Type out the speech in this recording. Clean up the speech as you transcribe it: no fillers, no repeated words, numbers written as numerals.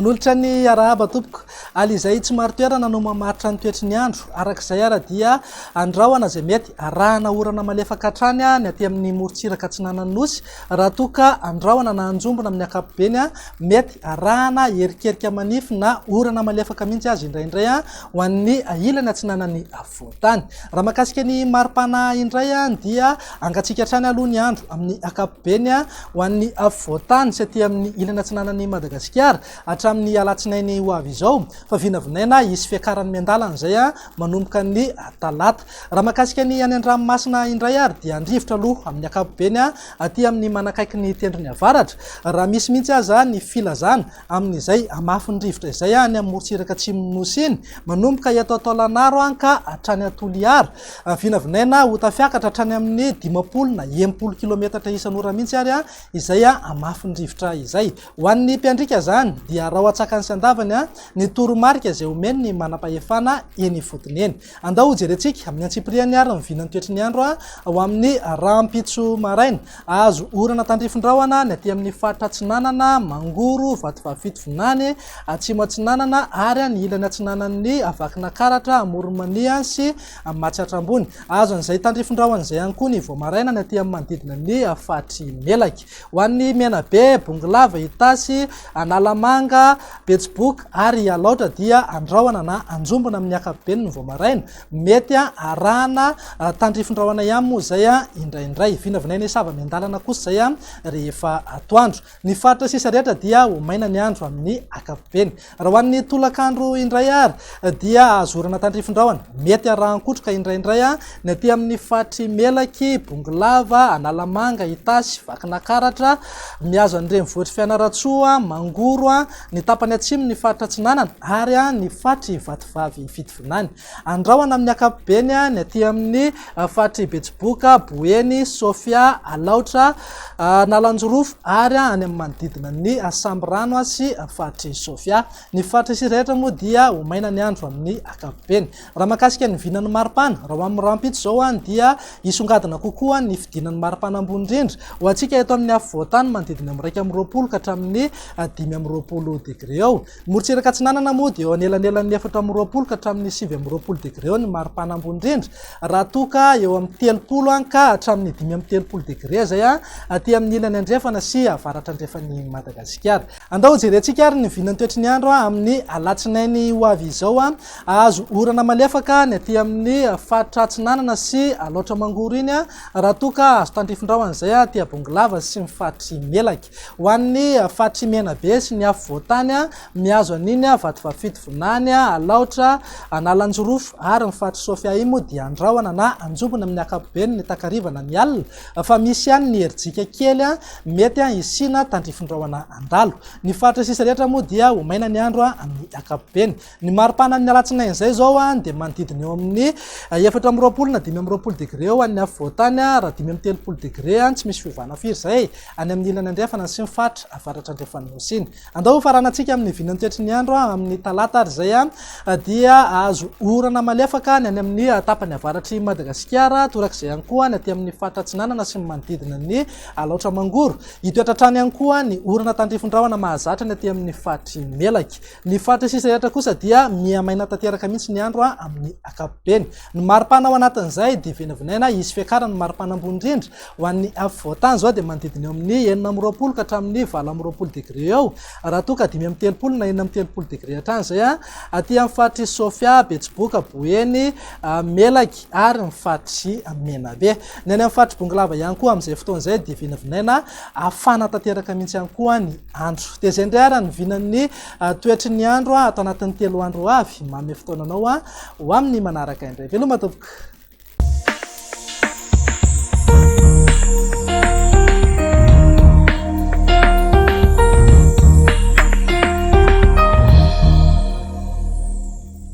manolotra ny arahaba tompoko ali izay tsy maro toerana no mamaritra ny toetry ny andro arak'izay ara dia andrahoana zay mety arahana orana malefaka hatrany ny aty amin'ny morotsiraka tsinanany nosy raha toka andrahoana na anjombona amin'ny akapobeny mety arahana herikerika manify na orana malefaka mihitsy azy indraindray ho an'ny ilany atsinanany voatany raha makasika ny maripana indray dia angatsika hatrany aloha ny andro amin'ny akapobeny ho an'ny voatany sy aty amin'ny ilany atsinanany Madagasikara hatramin'ny alatsinainy ho avy izao fa vinavinaina isy fiakarany miandalana zay manomboka ny talata raha makasika ny any an-dranomasina indray ary dia andrivotra aloha amin'ny akapobeny aty amin'ny manakaiky ny tendrony avaratra raha misy mihitsy aza ny filazana amin'izay amafy ny rivotra izay any amin'ny morotsiraka atsimon'ny iny manomboka eto Taolagnaro ka hatrany Toliara vinavinaina ho tafiakatra hatrany amin'ny 50 na 80 kilometatra isan'ora mihitsy ary izay amafy ny rivotra izay ho an'ny mpiandrika zany dia raha hoatsakany sy andavany ny toromarika izay omeny ny manam-pahefana eny fotony eny andao jerentsika amin'ny antsipriany ary mivinany toetry ny andro ho amin'ny rahampitso maraina azo orana tandrifondrahoana ny aty amin'ny faritra Atsinanana Mangoro Vatovavito Vinany Atsimo Atsinanana ary ny ilany atsinanan'ny Avakina Karatra Amoronmania sy Matsiatrambony azo an'izay tandrifondrahoana izay ihany koa ny voamaraina ny aty amin'ny manodidina ny Fatry Melaky ho an'ny Menabe Bongolava Itasy Analamanga Betsiboka ary Alaotra dia andrahoana na anjombona amin'ny akapobeny ny voamaraina mety arahana tandrifondrahoana ihany moa zay indraindray vinavinaina isava miandalana kosa zay rehefa atoandro ny faritra sisa rehetra dia ho maina ny andro amin'ny akapobeny raha ho an'ny tolakandro indray ary dia azorana tandrifondrahoana mety arahankotroka indraindray ny aty amin'ny Fatry Melaky Bongolava Analamanga Itasy Vakina Karatra miazo an'ireny vohitry Fianaratsoa Mangoro ny tapany atsimo ny faritra Atsinanana ary ny Fatry Vatovavy Fito Vinany andrahoana amin'ny akapobeny ny aty amin'ny Fatry Betsiboka Boeny Sofia Alaotra Nalanjorofo ary any amin'ny manodidina ny Sambrano sy Fatry Sofia ny faritra sisa rehetra moa dia ho maina ny andro amin'ny akapobeny raha makasika ny vinany maripana raha amin'ny rahampitso zao dia isongadina kokoa ny fidinany maripana ambony indrindra ho antsika eto amin'ny voatany manodidina amin'ny 220 ka hatramin'ny 520 degré eo morotsiraka Atsinanana moa dia eo anelanelan'ny 420 ka hatramin'ny 520 degré eo ny maripana ambony indrindra raha toka eo amin'ny 30 ka hatramin'ny 530 degré zay aty amin'ny ilany andrefana sy avaratra andrefan'ny Madagasikara andao jerentsika ary ny vinany toetry ny andro amin'ny alatsinainy ho avy izao azo orana malefaka ny aty amin'ny faritra Atsinanana sy Alaotra Mangoro iny raha toka azo tandrifondrahoana zay aty Bongolava sy ny Fatry Melaky ho an'ny Fatry Menabe sy ny voatany miazo an'iny Vatovavito Vinany Alaotra Analanjorofo ary ny Fatry Sofia iny moa dia andrahoana na anjombona amin'ny akapobeny ny takarivana ny alina fa misy ihany ny herijika kely mety isina tandrifondrahoana andalo ny faritra sisa rehetra moa dia ho maina ny andro amin'ny akapobeny ny maripana amin'ny alatsinainy zay zao dia manodidina eo amin'ny 420 na 520 degré eo any voatany raha 530 degré tsy misy fiovana firy zay any amin'ny ilany andrefana sy ny faritra avaratra andrefan'ny nosiny andao faranantsika amin'ny vinany toetry ny andro amin'ny talata ary zay dia azo orana malefaka ny any amin'ny tapany avaratry Madagasikara torak'izay ihany koa ny aty amin'ny faritra Atsinanana sy ny manodidina ny Alaotra Mangoro itoetratrany ihany koa ny orana tandrifondrahoana mahazatra ny aty amin'ny Fatry Melaky ny faritra sisa rehetra kosa dia miamaina tanteraka mihitsy ny andro amin'ny akapobeny ny maripana ao anatin'izay dia vinavinaina isy fiakarany maripana ambony indrindra ho an'ny voatany zao dia manodidina eo amin'ny 420 ka hatramin'ny 20 degré eo raha toka 530 na 430 degré hatrany zay aty amin'ny Fatry Sofia Betsiboka Boeny Melaky ary ny Fatry Menabe ny any amin'ny Fatry Bongolava ihany koa amin'izay fotoana zay dia vinavinaina afana tanteraka mihitsy ihany koa ny andro dia zay indray ary ny vinan'ny toetry ny andro atao anatin'ny 3 andro avy manome fotoananao ho amin'ny manaraka indray veloma tompoko